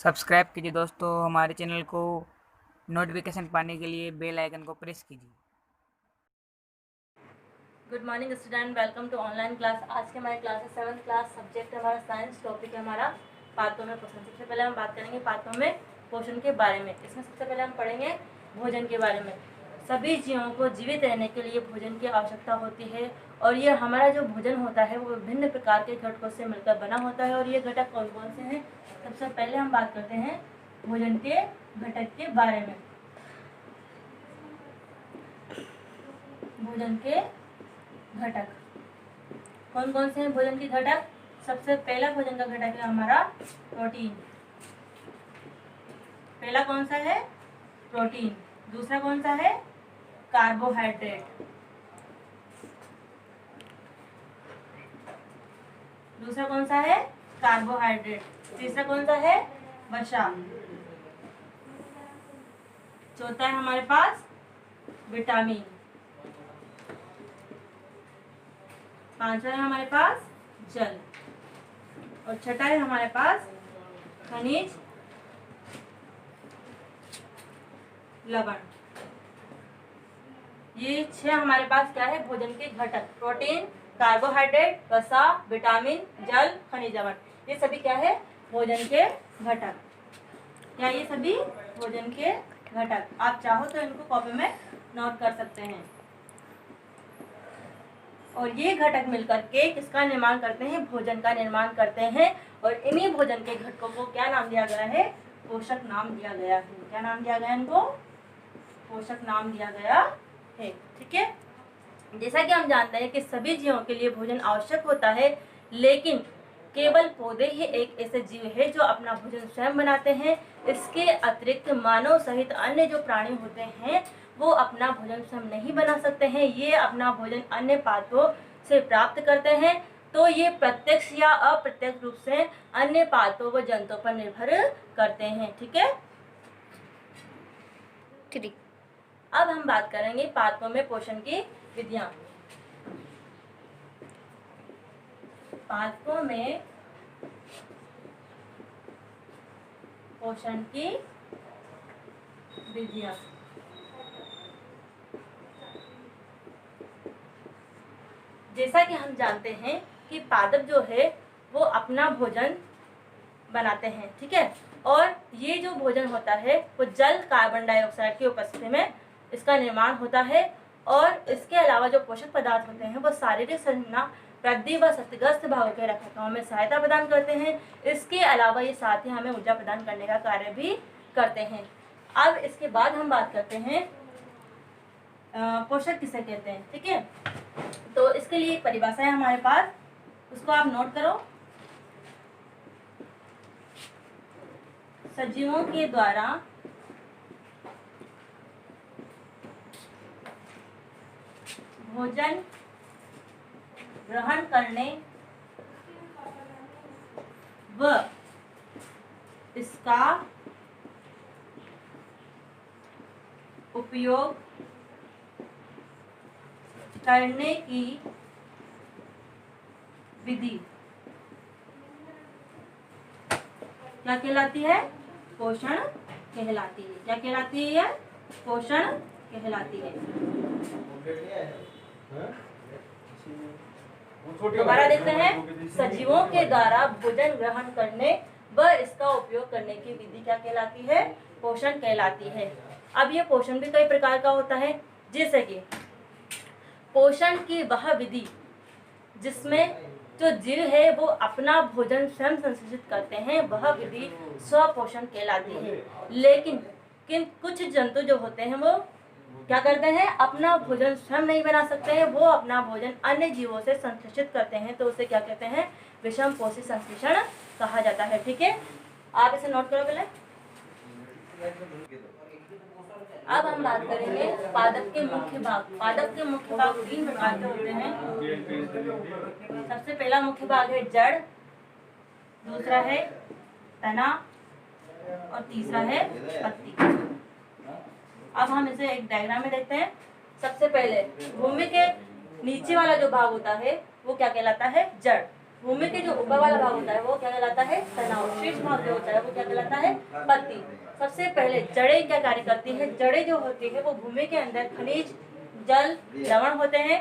Subscribe कीजिए दोस्तों हमारे चैनल को। नोटिफिकेशन पाने के लिए बेल आइकन को प्रेस कीजिए। Good morning student, welcome to online class. आज के हमारे क्लास है 7th क्लास, सब्जेक्ट है हमारा साइंस, टॉपिक है हमारा पादपों में पोषण। सबसे पहले हम बात करेंगे पादपों में पोषण के बारे में। इसमें सबसे पहले हम पढ़ेंगे भोजन के बारे में। सभी जीवों को जीवित रहने के लिए भोजन की आवश्यकता होती है और ये हमारा जो भोजन होता है वो विभिन्न प्रकार के घटकों से मिलकर बना होता है। और ये घटक कौन कौन से हैं? सबसे पहले हम बात करते हैं भोजन के घटक के बारे में। भोजन के घटक कौन कौन से हैं? भोजन के घटक, सबसे पहला भोजन का घटक है हमारा प्रोटीन। पहला कौन सा है? प्रोटीन। दूसरा कौन सा है? कार्बोहाइड्रेट। दूसरा कौन सा है? कार्बोहाइड्रेट। तीसरा कौन सा है? वसा। चौथा है हमारे पास विटामिन। पांचवा है हमारे पास जल और छठा है हमारे पास खनिज लवण। ये 6 हमारे पास क्या है? भोजन के घटक। प्रोटीन, कार्बोहाइड्रेट, वसा, विटामिन, जल, खनिज लवण। ये सभी क्या है? भोजन के घटक। क्या ये सभी भोजन के घटक? आप चाहो तो इनको कॉपी में नोट कर सकते हैं। और ये घटक मिलकर के किसका निर्माण करते हैं? भोजन का निर्माण करते हैं। और इन्हीं भोजन के घटकों को क्या नाम दिया गया है? पोषक नाम दिया गया है। क्या नाम दिया गया इनको? पोषक नाम दिया गया है। ठीक है, जैसा कि हम जानते हैं कि सभी जीवों के लिए भोजन आवश्यक होता है, लेकिन केवल पौधे ही एक ऐसे जीव है जो अपना भोजन स्वयं बनाते हैं। इसके अतिरिक्त मानव सहित अन्य जो प्राणी होते हैं वो अपना भोजन स्वयं नहीं बना सकते हैं। ये अपना भोजन अन्य पादपों से प्राप्त करते हैं। तो ये प्रत्यक्ष या अप्रत्यक्ष रूप से अन्य पादपों व जंतुओं पर निर्भर करते हैं। ठीक है, ठीक। अब हम बात करेंगे पादपों में पोषण की विधियां। पादपों में पोषण की विधियां। जैसा कि हम जानते हैं कि पादप जो है वो अपना भोजन बनाते हैं। ठीक है, और ये जो भोजन होता है वो जल, कार्बन डाइऑक्साइड की उपस्थिति में इसका निर्माण होता है। और इसके अलावा जो पोषक पदार्थ होते हैं वो शारीरिक संरचना, वृद्धि व क्षतिग्रस्त भागों के रखरखाव में सहायता प्रदान करते हैं। इसके अलावा ये साथ ही हमें ऊर्जा प्रदान करने का कार्य भी करते हैं। अब इसके बाद हम बात करते हैं पोषक किसे कहते हैं। ठीक है, तो इसके लिए एक परिभाषा है हमारे पास, उसको आप नोट करो। सजीवों के द्वारा भोजन ग्रहण करने व इसका उपयोग करने की विधि क्या कहलाती है? पोषण कहलाती है। क्या कहलाती है? पोषण कहलाती है। दोबारा देखते हैं। सजीवों के द्वारा भोजन ग्रहण करने व इसका उपयोग करने की विधि क्या कहलाती है? पोषण कहलाती है। अब ये पोषण भी कई प्रकार का होता है, जैसे कि पोषण की वह विधि जिसमें जो जीव है वो अपना भोजन स्वयं संश्लेषित करते हैं, वह विधि स्वपोषण कहलाती है। लेकिन कुछ जंतु जो होते हैं वो क्या करते हैं? अपना भोजन स्वयं नहीं बना सकते हैं, वो अपना भोजन अन्य जीवों से संश्लेषित करते हैं। तो उसे क्या कहते हैं? विषम पोषी संश्लेषण कहा जाता है। ठीक है, आप इसे नोट करो पहले। अब हम बात करेंगे पादप के मुख्य भाग। पादप के मुख्य भाग 3 प्रकार के होते हैं। सबसे पहला मुख्य भाग है जड़, दूसरा है तना और तीसरा है पत्ती। अब हम इसे एक डायग्राम में देखते हैं। सबसे पहले भूमि के नीचे वाला जो भाग होता है वो क्या कहलाता है? जड़। भूमि के जो ऊपर वाला भाग होता है वो क्या कहलाता है? तना। और शीर्ष भाग जो होता है वो क्या कहलाता है? पत्ती। सबसे पहले जड़ें क्या कार्य करती है? जड़ें जो होती है वो भूमि के अंदर खनिज, जल, लवण होते हैं,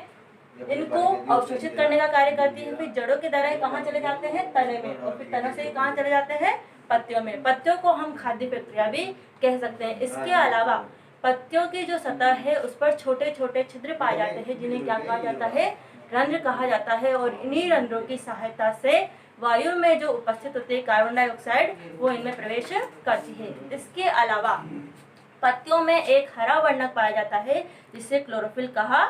इनको अवशोषित करने का कार्य करती है। फिर जड़ों के द्वारा कहाँ चले जाते हैं? तने में। और फिर तनों से कहाँ चले जाते हैं? पत्तियों में। पत्तियों को हम खाद्य प्रक्रिया भी कह सकते हैं। इसके अलावा पत्तियों की जो सतह है उस पर छोटे छोटे छिद्र पाए जाते हैं, जिन्हें क्या कहा जाता है? रंध्र कहा जाता है। और इन्हीं रंध्रों की सहायता से वायु में जो उपस्थित होती है कार्बन डाइऑक्साइड, वो इनमें प्रवेश करती है। इसके अलावा पत्तियों में एक हरा वर्णक पाया जाता है जिसे क्लोरोफिल कहा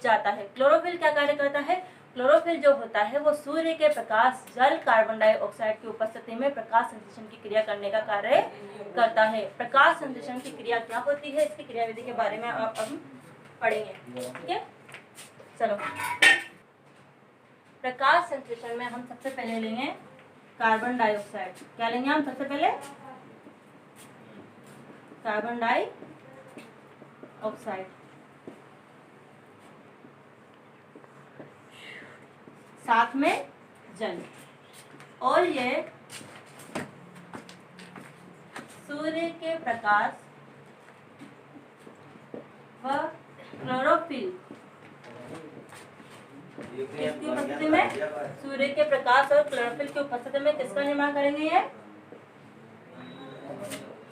जाता है। क्लोरोफिल क्या कार्य करता है? क्लोरोफिल जो होता है वो सूर्य के प्रकाश, जल, कार्बन डाइऑक्साइड की उपस्थिति में प्रकाश संश्लेषण की क्रिया करने का कार्य करता है। प्रकाश संश्लेषण की क्रिया क्या होती है, इसकी क्रियाविधि के बारे में अब हम पढ़ेंगे। ठीक है, चलो। प्रकाश संश्लेषण में हम सबसे पहले लेंगे कार्बन डाइऑक्साइड। क्या लेंगे हम सबसे पहले? Carbon dioxide. साथ में जल। और ये सूर्य के प्रकाश व क्लोरोफिल किसकी उपस्थिति में? सूर्य के प्रकाश और क्लोरोफिल की उपस्थिति में किसका निर्माण करेंगे? ये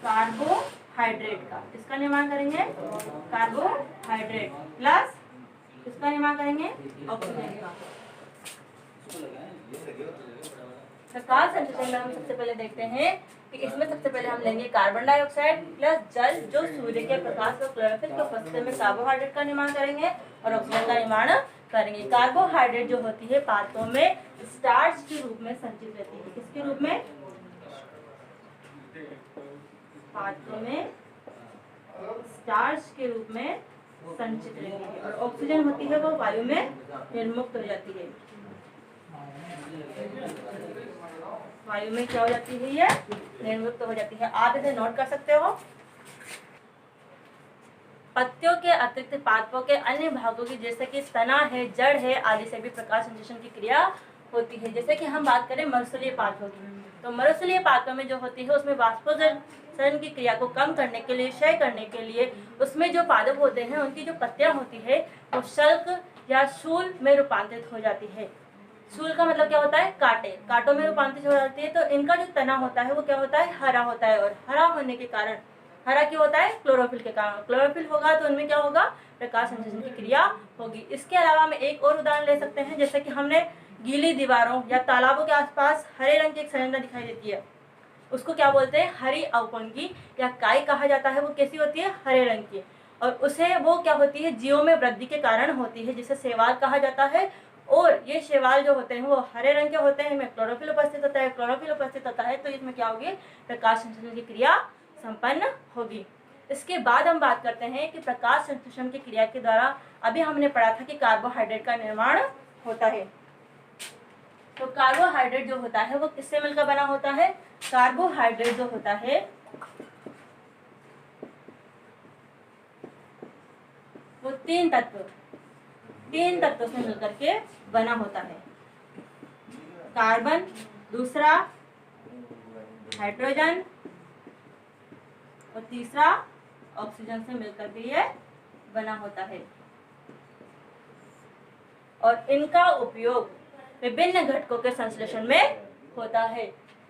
कार्बोहाइड्रेट का। किसका निर्माण करेंगे? कार्बोहाइड्रेट प्लस किसका निर्माण करेंगे? ऑक्सीजन का। प्रकाश संश्लेषण में हम सबसे पहले देखते हैं कि इसमें सबसे पहले हम लेंगे कार्बन डाइऑक्साइड प्लस जल, जो सूर्य के प्रकाश और क्लोरोफिल की उपस्थिति में कार्बोहाइड्रेट का निर्माण करेंगे और ऑक्सीजन का निर्माण करेंगे। कार्बोहाइड्रेट जो होती है पादपों में स्टार्च के रूप में संचित रहती है। किसके रूप में? पादपों में स्टार्च के रूप में संचित रहती है। और ऑक्सीजन होती है वो वायु में निर्मुक्त हो जाती है। वायु में क्या हो जाती है? ये निर्मुक्त हो जाती है। आप इसे नोट कर सकते हो। पत्तियों के अतिरिक्त पादपों के अन्य भागों की, जैसे कि तना है, जड़ है आदि से भी प्रकाश संश्लेषण की क्रिया होती है। जैसे कि हम बात करें मरुस्थलीय पादपों की, तो मरुस्थलीय पादपों में जो होती है उसमें वाष्पोत्सर्जन की क्रिया को कम करने के लिए, क्षय करने के लिए, उसमें जो पादप होते हैं उनकी जो पत्तियां होती है वो शल्क या शूल में रूपांतरित हो जाती है। शूल का मतलब क्या होता है? कांटे। कांटों में रूपांतरित हो जाती है। तो इनका जो तना होता है वो क्या होता है? हरा होता है। और हरा होने के कारण, हरा क्यों होता है? क्लोरोफिल के कारण। क्लोरोफिल होगा तो उनमें क्या होगा? प्रकाश संश्लेषण की क्रिया होगी। इसके अलावा हम एक और उदाहरण ले सकते हैं। जैसे कि हमने गीली दीवारों या तालाबों के आसपास हरे रंग की एक संरचना दिखाई देती है, उसको क्या बोलते हैं? हरी अवकोणकी या काई कहा जाता है। वो कैसी होती है? हरे रंग की। और उसे वो क्या होती है? जीवों में वृद्धि के कारण होती है, जिसे शैवाल कहा जाता है। और ये शैवाल जो होते हैं वो हरे रंग के होते हैं। इनमें क्लोरोफिल उपस्थित होता है। क्लोरोफिल उपस्थित होता है तो इसमें क्या होगी? प्रकाश संश्लेषण की क्रिया संपन्न होगी। इसके बाद हम बात करते हैं कि प्रकाश संश्लेषण की क्रिया के द्वारा, अभी हमने पढ़ा था कि कार्बोहाइड्रेट का निर्माण होता है। तो कार्बोहाइड्रेट जो होता है वो किससे मिलकर बना होता है? कार्बोहाइड्रेट जो होता है वो तीन तत्वों से मिलकर के बना होता है। कार्बन, दूसरा हाइड्रोजन और तीसरा ऑक्सीजन से मिलकर के ये बना होता है। और इनका उपयोग विभिन्न घटकों के संश्लेषण में होता है।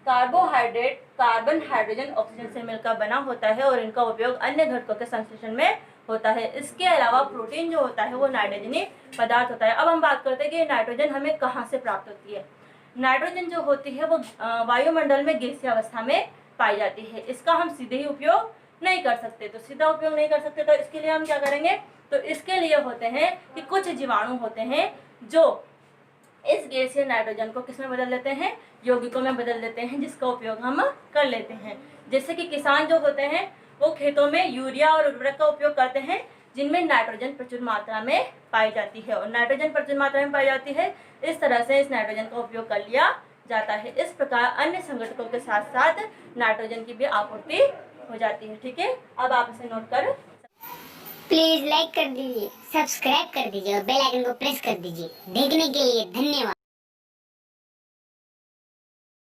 कार्बोहाइड्रेट कार्बन, हाइड्रोजन, ऑक्सीजन से मिलकर बना होता है और इनका उपयोग अन्य घटकों के संश्लेषण में होता है। इसके अलावा प्रोटीन जो होता है वो नाइट्रोजनी पदार्थ होता है। अब हम बात करते हैं कि नाइट्रोजन हमें कहाँ से प्राप्त होती है। नाइट्रोजन जो होती है वो वायुमंडल में गैसीय अवस्था में पाई जाती है। इसका हम सीधे ही उपयोग नहीं कर सकते। तो सीधा उपयोग नहीं कर सकते तो इसके लिए हम क्या करेंगे? तो इसके लिए होते हैं कि कुछ जीवाणु होते हैं जो इस गैसीय नाइट्रोजन को किसमें बदल देते हैं? यौगिकों में बदल देते हैं, जिसका उपयोग हम कर लेते हैं। जैसे कि किसान जो होते हैं वो खेतों में यूरिया और उर्वरक का उपयोग करते हैं जिनमें नाइट्रोजन प्रचुर मात्रा में पाई जाती है। और नाइट्रोजन प्रचुर मात्रा में पाई जाती है, इस तरह से इस नाइट्रोजन का उपयोग कर लिया जाता है। इस प्रकार अन्य संगठकों के साथ साथ नाइट्रोजन की भी आपूर्ति हो जाती है। ठीक है, अब आप इसे नोट कर प्लीज लाइक कर दीजिए, सब्सक्राइब कर दीजिए और बेल आइकन को प्रेस कर दीजिए। देखने के लिए धन्यवाद।